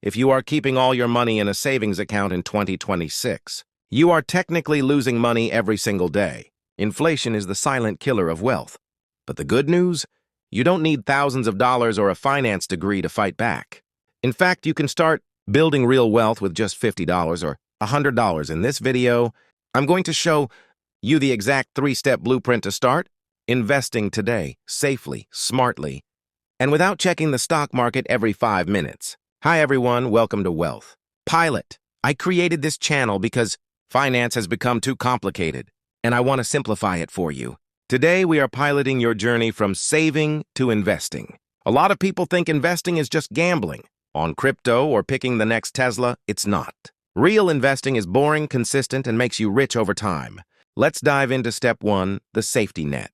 if you are keeping all your money in a savings account in 2026. You are technically losing money every single day. Inflation is the silent killer of wealth. But the good news? You don't need thousands of dollars or a finance degree to fight back. In fact, you can start building real wealth with just $50 or $100. In this video, I'm going to show you the exact 3-step blueprint to start investing today, safely, smartly, and without checking the stock market every 5 minutes. Hi everyone, welcome to Wealth Pilot. I created this channel because finance has become too complicated, and I want to simplify it for you. Today, we are piloting your journey from saving to investing. A lot of people think investing is just gambling. On crypto or picking the next Tesla, it's not. Real investing is boring, consistent, and makes you rich over time. Let's dive into step 1, the safety net.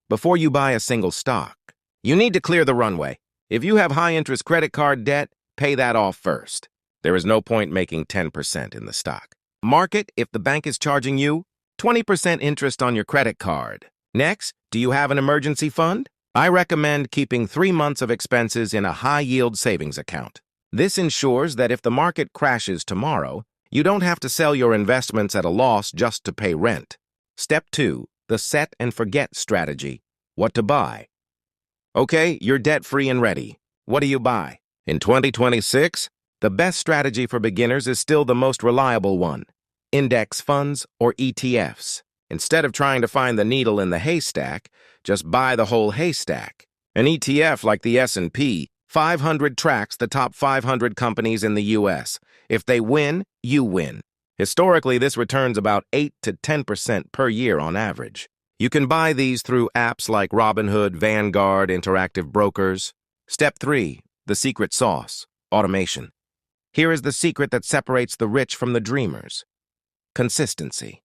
Before you buy a single stock, you need to clear the runway. If you have high-interest credit card debt, pay that off first. There is no point making 10% in the stock market if the bank is charging you 20% interest on your credit card. Next, do you have an emergency fund? I recommend keeping 3 months of expenses in a high-yield savings account. This ensures that if the market crashes tomorrow, you don't have to sell your investments at a loss just to pay rent. Step 2, the set and forget strategy. What to buy? Okay, you're debt-free and ready. What do you buy? In 2026, the best strategy for beginners is still the most reliable one: index funds or ETFs. Instead of trying to find the needle in the haystack, just buy the whole haystack. An ETF like the S&P 500 tracks the top 500 companies in the U.S. If they win, you win. Historically, this returns about 8 to 10% per year on average. You can buy these through apps like Robinhood, Vanguard, Interactive Brokers. Step 3, the secret sauce: automation. Here is the secret that separates the rich from the dreamers: consistency.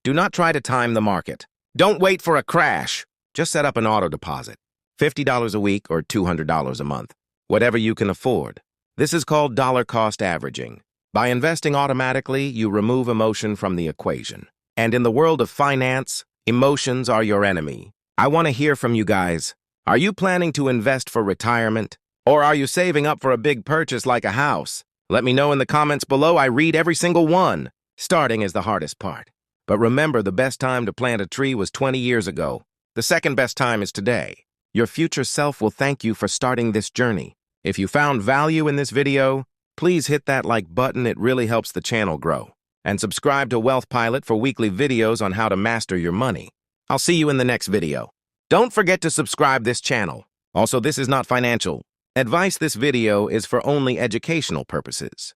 Do not try to time the market. Don't wait for a crash. Just set up an auto deposit. $50 a week or $200 a month, whatever you can afford. This is called dollar cost averaging. By investing automatically, you remove emotion from the equation. And in the world of finance, emotions are your enemy. I want to hear from you guys. Are you planning to invest for retirement? Or are you saving up for a big purchase like a house? Let me know in the comments below. I read every single one. Starting is the hardest part. But remember, the best time to plant a tree was 20 years ago. The second best time is today. Your future self will thank you for starting this journey. If you found value in this video, please hit that like button. It really helps the channel grow. And subscribe to Wealth Pilot for weekly videos on how to master your money. I'll see you in the next video. Don't forget to subscribe this channel. Also, this is not financial advice. This video is for only educational purposes.